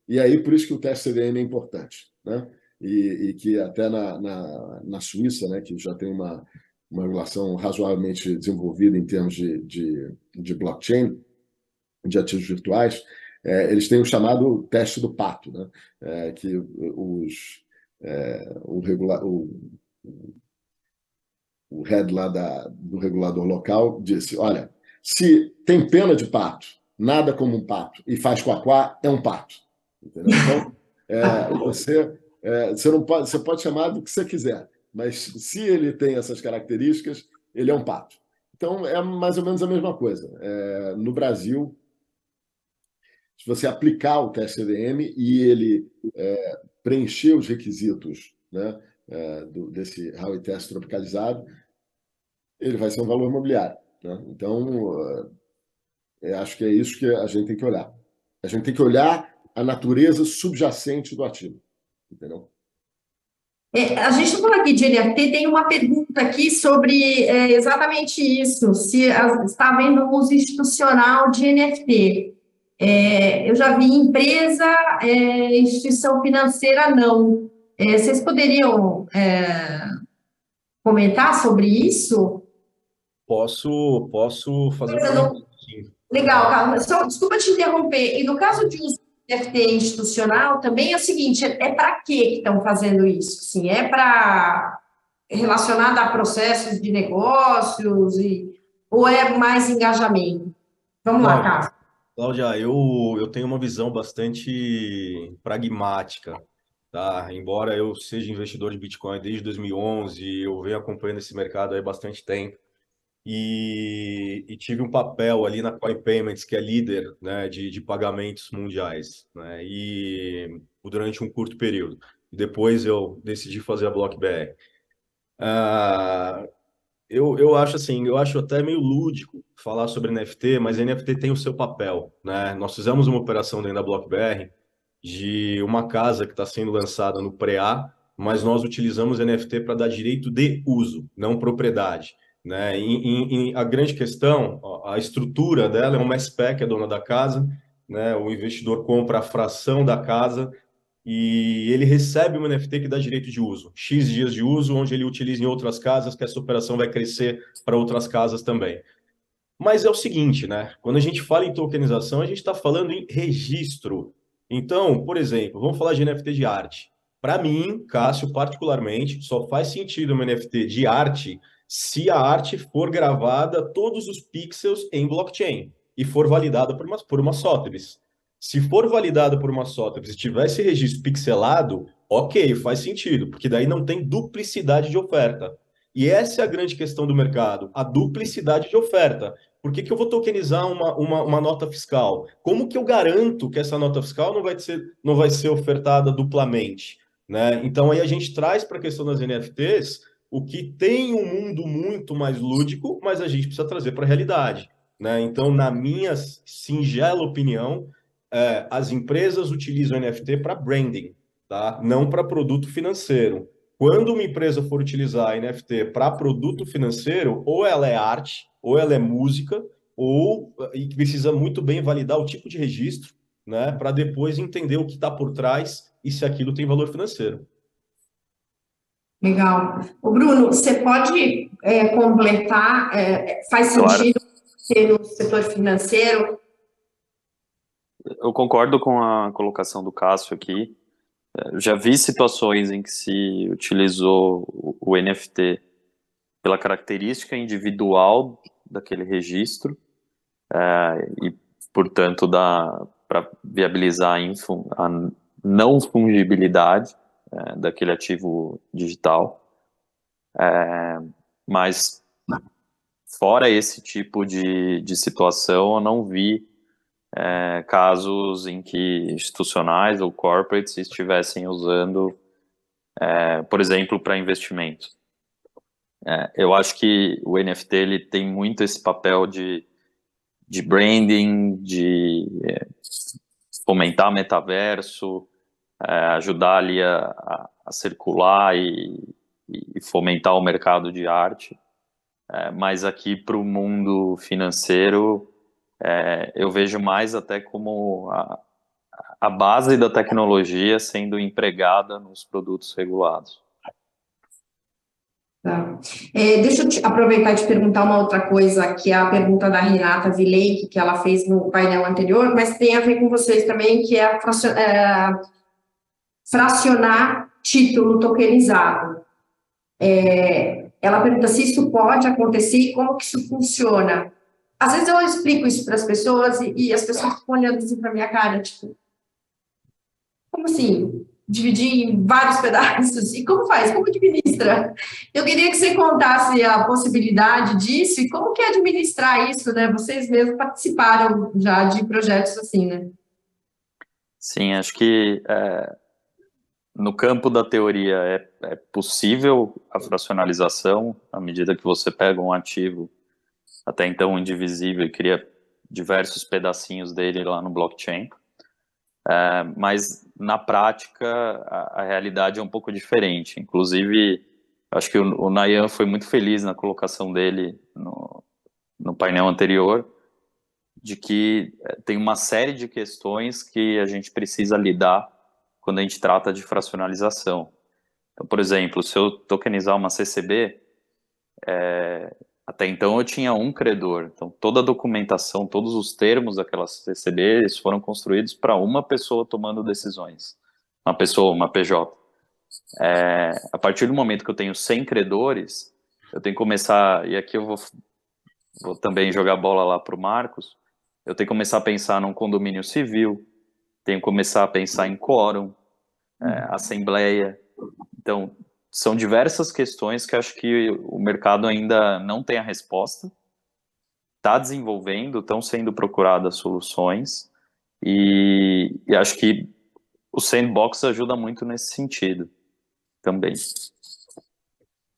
Speaker 5: e aí, por isso que o teste CVM é importante, né? E que até na Suíça, né, que já tem uma regulação razoavelmente desenvolvida em termos de blockchain, de ativos virtuais, eles têm o chamado teste do pato, né? Que o head lá do regulador local disse, olha, se tem pena de pato, nada como um pato, e faz quaquá, é um pato. Entendeu? Então, você não pode, você pode chamar do que você quiser, mas se ele tem essas características, ele é um pato. Então, é mais ou menos a mesma coisa. No Brasil, se você aplicar o teste CVM e ele preencher os requisitos, né, desse Howey Test tropicalizado, ele vai ser um valor imobiliário, né? Então, acho que é isso que a gente tem que olhar. A gente tem que olhar a natureza subjacente do ativo, entendeu?
Speaker 1: A gente está falando aqui de NFT, tem uma pergunta aqui sobre exatamente isso, se está havendo um uso institucional de NFT. Eu já vi empresa, instituição financeira não. Vocês poderiam comentar sobre isso?
Speaker 3: Posso fazer um comentário, sim.
Speaker 1: Legal, Carlos. Só, desculpa te interromper. E no caso de uso de NFT institucional, também é o seguinte: para que estão fazendo isso? Sim, é para relacionado a processos de negócios ou é mais engajamento? Vamos lá, Carlos.
Speaker 3: Cláudia, eu tenho uma visão bastante pragmática, tá? Embora eu seja investidor de Bitcoin desde 2011, eu venho acompanhando esse mercado há bastante tempo. E tive um papel ali na Coin Payments, que é líder, né, de pagamentos mundiais, né, e durante um curto período. Depois eu decidi fazer a BlockBR. Eu acho assim, eu acho até meio lúdico falar sobre NFT, mas NFT tem o seu papel, né? Nós fizemos uma operação dentro da BlockBR de uma casa que está sendo lançada no pré-A, mas nós utilizamos NFT para dar direito de uso, não propriedade, né? A grande questão, a estrutura dela é uma SPE, que é dona da casa, né? O investidor compra a fração da casa e ele recebe um NFT que dá direito de uso, X dias de uso, onde ele utiliza em outras casas, que essa operação vai crescer para outras casas também. Mas é o seguinte, né? Quando a gente fala em tokenização, a gente está falando em registro. Então, por exemplo, vamos falar de NFT de arte. Para mim, Cássio, particularmente, só faz sentido uma NFT de arte se a arte for gravada todos os pixels em blockchain e for validada por uma Sotheby's. Se for validada por uma Sotheby's e tiver esse registro pixelado, ok, faz sentido, porque daí não tem duplicidade de oferta. E essa é a grande questão do mercado, a duplicidade de oferta. Por que que eu vou tokenizar uma nota fiscal? Como que eu garanto que essa nota fiscal não vai ser ofertada duplamente? Né? Então, aí a gente traz para a questão das NFTs o que tem um mundo muito mais lúdico, mas a gente precisa trazer para a realidade. Né? Então, na minha singela opinião, as empresas utilizam NFT para branding, tá? Não para produto financeiro. Quando uma empresa for utilizar a NFT para produto financeiro, ou ela é arte, ou ela é música, ou e precisa muito bem validar o tipo de registro, né, para depois entender o que está por trás e se aquilo tem valor financeiro.
Speaker 1: Legal. O Bruno, você pode completar? Faz sentido ser no setor financeiro?
Speaker 2: Eu concordo com a colocação do Cássio aqui. Eu já vi situações em que se utilizou o NFT pela característica individual daquele registro e, portanto, para viabilizar a não fungibilidade daquele ativo digital. Mas, fora esse tipo de situação, eu não vi casos em que institucionais ou corporates estivessem usando, por exemplo, para investimento. Eu acho que o NFT ele tem muito esse papel de branding, de fomentar metaverso, ajudar ali a circular e fomentar o mercado de arte. Mas aqui para o mundo financeiro, eu vejo mais até como a base da tecnologia sendo empregada nos produtos regulados.
Speaker 1: Tá. Deixa eu aproveitar e te perguntar uma outra coisa, que é a pergunta da Renata Vileic, que ela fez no painel anterior, mas tem a ver com vocês também, que é fracionar título tokenizado. Ela pergunta se isso pode acontecer e como que isso funciona. Às vezes eu explico isso para as pessoas e as pessoas ficam olhando assim para a minha cara, tipo, como assim? Dividir em vários pedaços? E como faz? Como administra? Eu queria que você contasse a possibilidade disso e como que é administrar isso, né? Vocês mesmos participaram já de projetos assim, né?
Speaker 2: Sim, acho que no campo da teoria é possível a fracionalização à medida que você pega um ativo até então indivisível e cria diversos pedacinhos dele lá no blockchain. Mas na prática a realidade é um pouco diferente. Inclusive, acho que o Nayan foi muito feliz na colocação dele no painel anterior, de que tem uma série de questões que a gente precisa lidar quando a gente trata de fracionalização. Então, por exemplo, se eu tokenizar uma CCB, até então eu tinha um credor, então toda a documentação, todos os termos daquela CCB, eles foram construídos para uma pessoa tomando decisões, uma PJ. A partir do momento que eu tenho 100 credores, eu tenho que começar, e aqui eu vou também jogar a bola lá para o Marcos, eu tenho que começar a pensar num condomínio civil, tenho que começar a pensar em quórum, assembleia. Então, são diversas questões que acho que o mercado ainda não tem a resposta, está desenvolvendo, estão sendo procuradas soluções, e acho que o Sandbox ajuda muito nesse sentido também.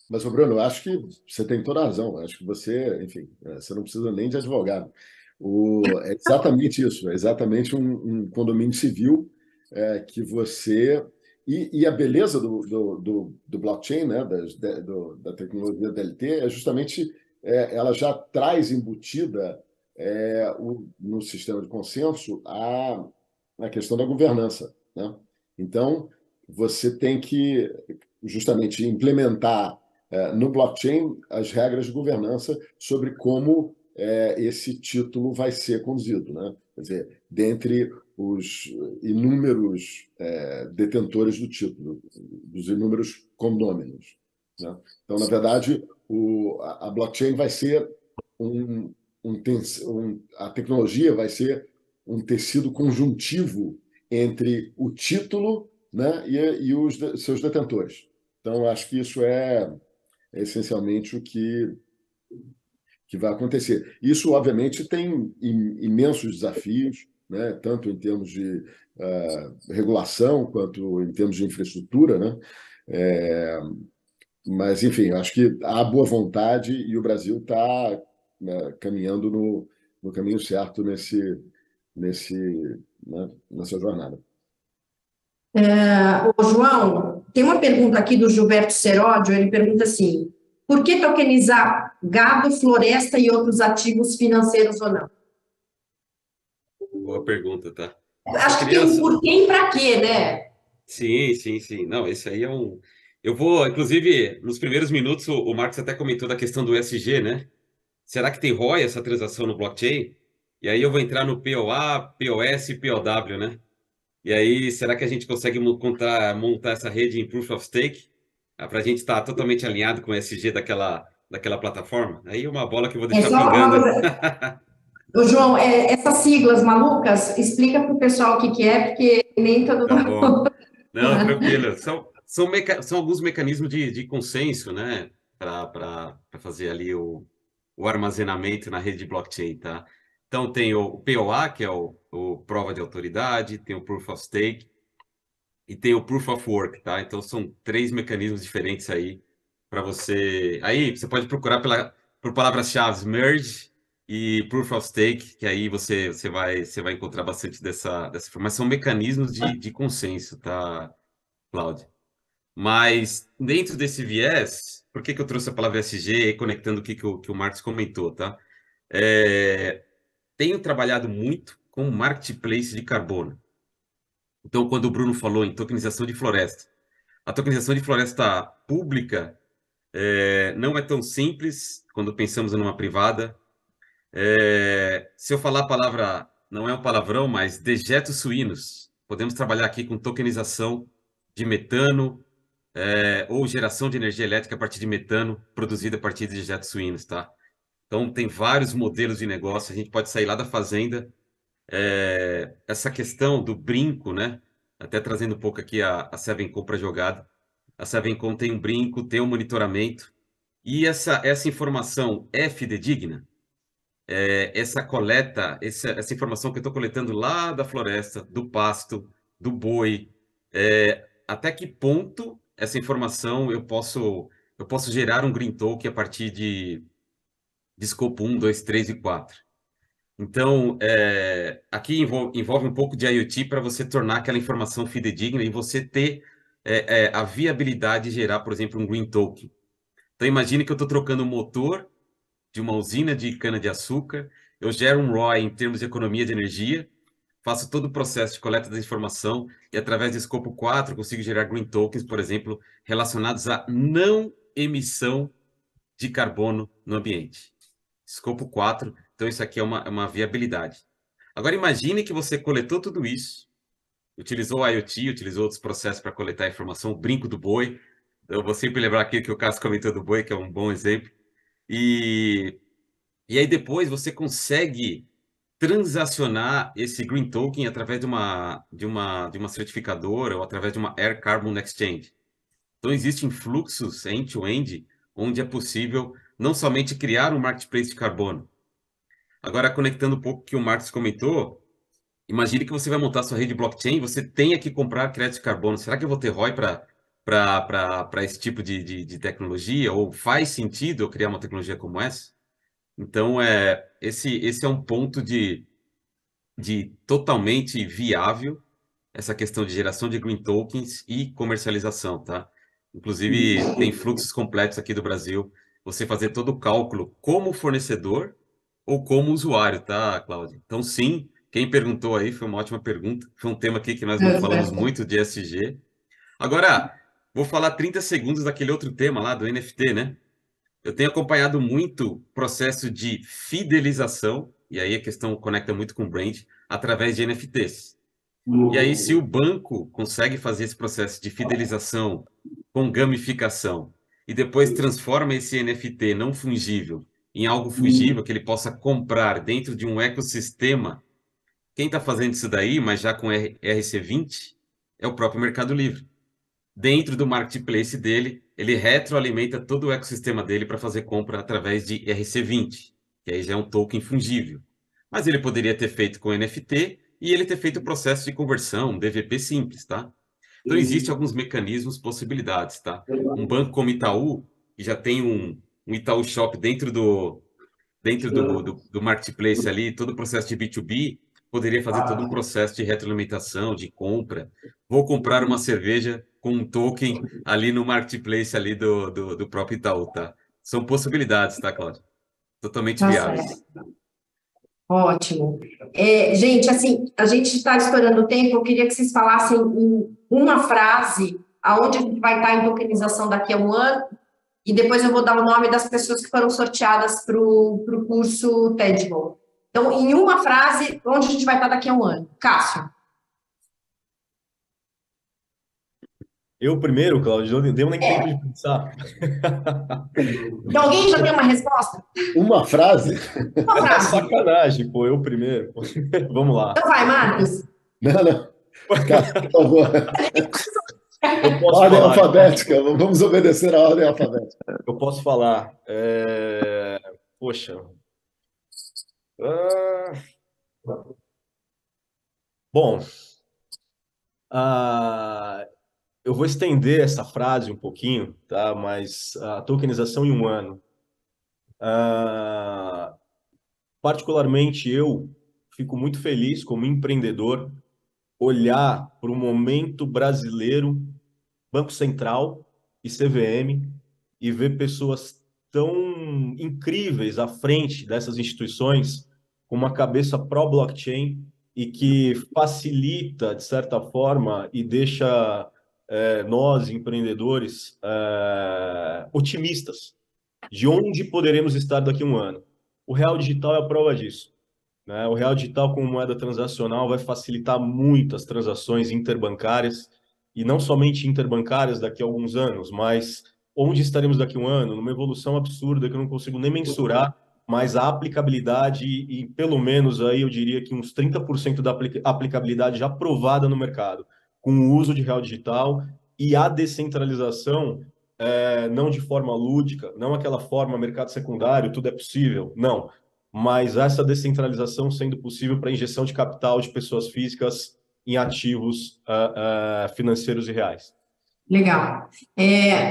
Speaker 5: Mas, Bruno, eu acho que você tem toda a razão. Eu acho que você, enfim, você não precisa nem de advogado. É exatamente isso, é exatamente um condomínio civil que você... E a beleza do blockchain, né, da tecnologia DLT, é justamente ela já traz embutida no sistema de consenso a questão da governança. Né? Então, você tem que justamente implementar no blockchain as regras de governança sobre como esse título vai ser conduzido, né? Quer dizer, dentre os inúmeros detentores do título, dos inúmeros condôminos. Né? Então, na verdade, a blockchain vai ser a tecnologia vai ser um tecido conjuntivo entre o título, né, e os seus detentores. Então, acho que isso é é essencialmente o que vai acontecer. Isso, obviamente, tem imensos desafios, né? Tanto em termos de regulação quanto em termos de infraestrutura, né? Mas, enfim, acho que há boa vontade e o Brasil está, né, caminhando no caminho certo nessa jornada.
Speaker 1: Ô, João, tem uma pergunta aqui do Gilberto Seródio, ele pergunta assim, por que tokenizar gado, floresta e outros ativos financeiros ou não?
Speaker 4: Boa pergunta, tá?
Speaker 1: Acho que tem um porquê e para quê, né?
Speaker 4: Sim, sim, sim. Não, esse aí é um... Eu vou, inclusive, nos primeiros minutos, o Marcos até comentou da questão do ESG, né? Será que tem ROI essa transação no blockchain? E aí eu vou entrar no POA, POS e POW, né? E aí, será que a gente consegue montar essa rede em Proof of Stake? Para a gente estar totalmente alinhado com o ESG daquela plataforma? Aí é uma bola que eu vou deixar
Speaker 1: só uma
Speaker 4: pingando.
Speaker 1: coisa. Ô, João, essas siglas malucas, explica para o pessoal o que é, porque nem todo
Speaker 4: Tá
Speaker 1: mundo...
Speaker 4: bom. Não, tranquilo. São alguns mecanismos de consenso, né? Para fazer ali o armazenamento na rede de blockchain, tá? Então, tem o POA, que é o prova de autoridade, tem o Proof of Stake e tem o Proof of Work, tá? Então, são 3 mecanismos diferentes aí para você... Aí, você pode procurar por palavras-chave Merge e Proof of Stake, que aí você vai encontrar bastante dessa informação. São mecanismos de consenso, tá, Cláudio? Mas, dentro desse viés, por que eu trouxe a palavra SG, conectando o que o Marcos comentou, tá? Tenho trabalhado muito com marketplace de carbono. Então, quando o Bruno falou em tokenização de floresta, a tokenização de floresta pública não é tão simples quando pensamos numa privada. Se eu falar a palavra, não é um palavrão, mas dejetos suínos, podemos trabalhar aqui com tokenização de metano ou geração de energia elétrica a partir de metano produzida a partir de dejetos suínos, tá? Então, tem vários modelos de negócio, a gente pode sair lá da fazenda. Essa questão do brinco, né? Até trazendo um pouco aqui a Sevencom para jogada. A Sevencom tem um brinco, tem um monitoramento, e essa informação é fidedigna? Essa coleta, essa informação que eu estou coletando lá da floresta, do pasto, do boi, até que ponto essa informação eu posso gerar um Green Token a partir de escopo 1, 2, 3 e 4? Então, aqui envolve um pouco de IoT para você tornar aquela informação fidedigna e você ter a viabilidade de gerar, por exemplo, um Green Token. Então, imagine que eu estou trocando o motor de uma usina de cana-de-açúcar, eu gero um ROI em termos de economia de energia, faço todo o processo de coleta da informação e, através do escopo 4, consigo gerar Green Tokens, por exemplo, relacionados à não emissão de carbono no ambiente. Escopo 4, então isso aqui é uma viabilidade. Agora imagine que você coletou tudo isso, utilizou o IoT, utilizou outros processos para coletar a informação, o brinco do boi. Eu vou sempre lembrar aqui que o Cássio comentou do boi, que é um bom exemplo. E aí depois você consegue transacionar esse Green Token através de uma certificadora ou através de uma Air Carbon Exchange. Então existem fluxos end-to-end onde é possível não somente criar um marketplace de carbono. Agora, conectando um pouco o que o Marcos comentou, imagine que você vai montar sua rede blockchain, você tenha que comprar crédito de carbono. Será que eu vou ter ROI para esse tipo de tecnologia? Ou faz sentido eu criar uma tecnologia como essa? Então, esse é um ponto de totalmente viável, essa questão de geração de green tokens e comercialização, tá? Inclusive, tem fluxos completos aqui do Brasil, você fazer todo o cálculo como fornecedor ou como usuário, tá, Cláudio? Então, sim, quem perguntou aí foi uma ótima pergunta, foi um tema aqui que nós não falamos muito de ESG. Agora, vou falar 30 segundos daquele outro tema lá, do NFT, né? Eu tenho acompanhado muito o processo de fidelização, e aí a questão conecta muito com o brand, através de NFTs. E aí, se o banco consegue fazer esse processo de fidelização com gamificação e depois transforma esse NFT não fungível em algo fungível que ele possa comprar dentro de um ecossistema, quem está fazendo isso daí, mas já com RC20, é o próprio Mercado Livre. dentro do marketplace dele, ele retroalimenta todo o ecossistema dele para fazer compra através de ERC20, que aí já é um token fungível. Mas ele poderia ter feito com NFT e ele ter feito o processo de conversão, um DVP simples, tá? Então, existem alguns mecanismos, possibilidades, tá? Um banco como Itaú, que já tem um Itaú Shop dentro do marketplace ali, todo o processo de B2B, poderia fazer todo um processo de retroalimentação, de compra. Vou comprar uma cerveja com um token ali no marketplace ali do próprio Itaú, tá? São possibilidades, tá, Cláudio? Totalmente
Speaker 1: Tá
Speaker 4: viáveis.
Speaker 1: certo. Ótimo. Gente, assim, a gente está estourando o tempo, eu queria que vocês falassem em uma frase aonde a gente vai estar em tokenização daqui a um ano, e depois eu vou dar o nome das pessoas que foram sorteadas para o curso Tangible. Então, em uma frase, onde a gente vai estar daqui a um ano? Cássio.
Speaker 3: Eu primeiro, Cláudio, não deu nem tempo de pensar.
Speaker 1: Então, alguém já tem uma resposta?
Speaker 5: Uma frase?
Speaker 1: Uma frase.
Speaker 3: Sacanagem, pô, eu primeiro. Vamos lá.
Speaker 1: Então vai, Marcos.
Speaker 5: Não. Cássio, por favor.
Speaker 3: Eu posso
Speaker 5: Ordem
Speaker 3: falar.
Speaker 5: alfabética, vamos obedecer a ordem alfabética.
Speaker 3: Eu posso falar. Poxa. Bom, eu vou estender essa frase um pouquinho, tá? Mas a tokenização em um ano. Particularmente eu fico muito feliz como empreendedor olhar para o momento brasileiro, Banco Central e CVM, e ver pessoas tão incríveis à frente dessas instituições, com uma cabeça pró-blockchain e que facilita, de certa forma, e deixa nós, empreendedores, otimistas de onde poderemos estar daqui a um ano. O Real Digital é a prova disso, né? O Real Digital como moeda transacional vai facilitar muito as transações interbancárias, e não somente interbancárias daqui a alguns anos, mas onde estaremos daqui a um ano? Numa evolução absurda que eu não consigo nem mensurar, mas a aplicabilidade, e pelo menos aí eu diria que uns 30% da aplicabilidade já provada no mercado, com o uso de Real Digital e a descentralização, não de forma lúdica, não aquela forma mercado secundário, tudo é possível, não. Mas essa descentralização sendo possível para injeção de capital de pessoas físicas em ativos financeiros e reais.
Speaker 1: Legal.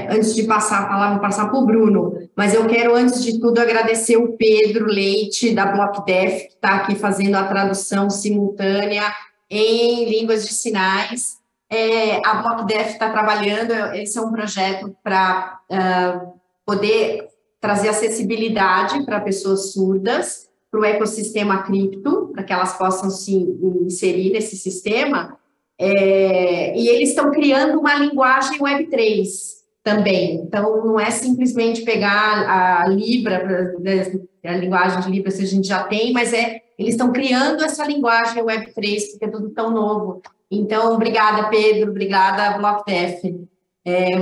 Speaker 1: Antes de passar a palavra, vou passar para o Bruno, mas eu quero, antes de tudo, agradecer o Pedro Leite, da BlockDef, que está aqui fazendo a tradução simultânea em línguas de sinais. A BlockDef está trabalhando, esse é um projeto para poder trazer acessibilidade para pessoas surdas, para o ecossistema cripto, para que elas possam se inserir nesse sistema. E eles estão criando uma linguagem Web3 também. Então, não é simplesmente pegar a Libra, a linguagem de Libra, se a gente já tem, mas eles estão criando essa linguagem Web3, porque é tudo tão novo. Então, obrigada, Pedro, obrigada, BlockDef.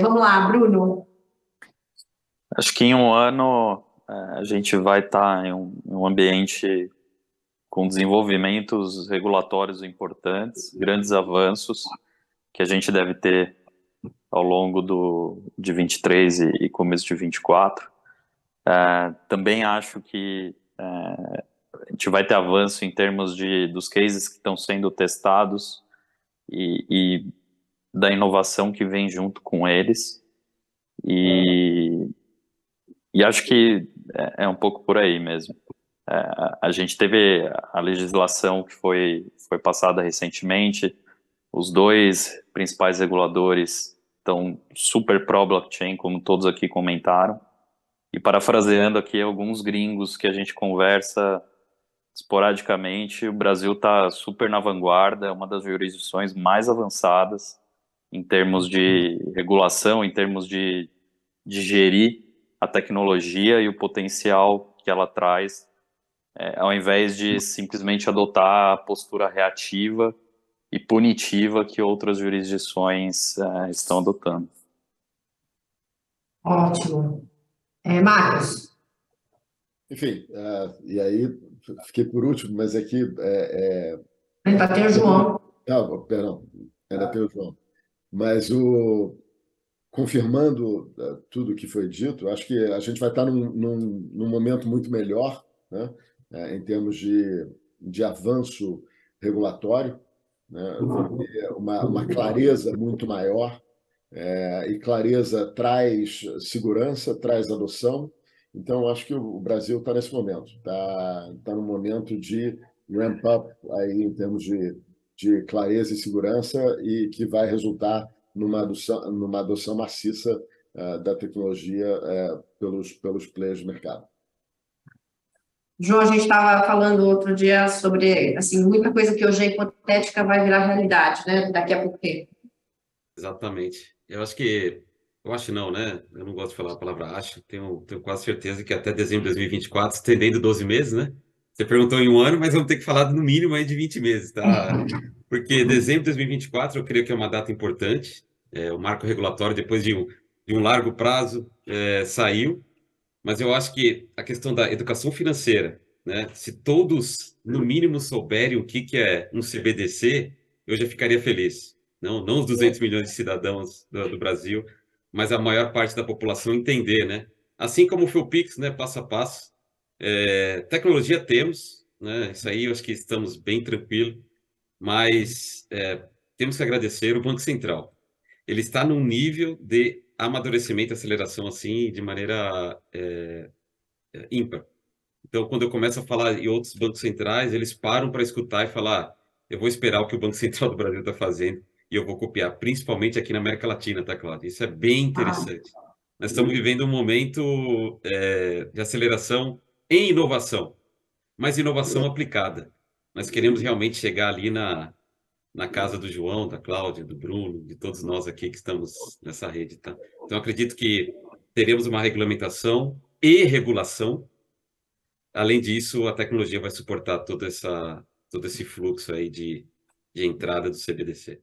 Speaker 1: Vamos lá, Bruno.
Speaker 2: Acho que em um ano a gente vai estar em um ambiente com desenvolvimentos regulatórios importantes, grandes avanços que a gente deve ter ao longo de 23 e começo de 24. Também acho que a gente vai ter avanço em termos dos cases que estão sendo testados e da inovação que vem junto com eles. E acho que é um pouco por aí mesmo. A gente teve a legislação que foi passada recentemente, os dois principais reguladores estão super pró-blockchain, como todos aqui comentaram, e parafraseando aqui alguns gringos que a gente conversa esporadicamente, o Brasil está super na vanguarda, é uma das jurisdições mais avançadas em termos de regulação, em termos de gerir a tecnologia e o potencial que ela traz, ao invés de simplesmente adotar a postura reativa e punitiva que outras jurisdições estão adotando.
Speaker 1: Ótimo. Marcos?
Speaker 5: Enfim, e aí fiquei por último, mas aqui...
Speaker 1: Ainda tem o João.
Speaker 5: Perdão, ainda tem o João. Mas o confirmando tudo que foi dito, acho que a gente vai estar num momento muito melhor, né, em termos de avanço regulatório, né, vai ter uma clareza muito maior, e clareza traz segurança, traz adoção. Então, acho que o Brasil está nesse momento, está no momento de ramp up aí em termos de clareza e segurança, e que vai resultar numa adoção maciça da tecnologia pelos players do mercado.
Speaker 1: João, a gente estava falando outro dia sobre, assim, muita coisa que hoje é hipotética vai virar realidade, né? Daqui a pouco tempo.
Speaker 4: Exatamente. Eu acho não, né? Eu não gosto de falar a palavra acho, tenho quase certeza que até dezembro de 2024, estendendo 12 meses, né? Você perguntou em um ano, mas vamos ter que falar no mínimo aí de 20 meses, tá? Porque dezembro de 2024 eu creio que é uma data importante. O marco regulatório, depois de um largo prazo, saiu. Mas eu acho que a questão da educação financeira, né? Se todos, no mínimo, souberem o que é um CBDC, eu já ficaria feliz. Não os 200 milhões de cidadãos do Brasil, mas a maior parte da população entender, né? Assim como foi o Pix, né? Passo a passo. Tecnologia temos, né? Isso aí eu acho que estamos bem tranquilos, mas temos que agradecer o Banco Central. Ele está num nível de amadurecimento e aceleração assim de maneira ímpar. Então, quando eu começo a falar em outros bancos centrais, eles param para escutar e falar: eu vou esperar o que o Banco Central do Brasil está fazendo e eu vou copiar, principalmente aqui na América Latina, tá, Cláudio? Isso é bem interessante. Nós estamos vivendo um momento de aceleração em inovação, mas inovação aplicada. Nós queremos realmente chegar ali na casa do João, da Cláudia, do Bruno, de todos nós aqui que estamos nessa rede, tá? Então, acredito que teremos uma regulamentação e regulação. Além disso, a tecnologia vai suportar todo esse fluxo aí de entrada do CBDC.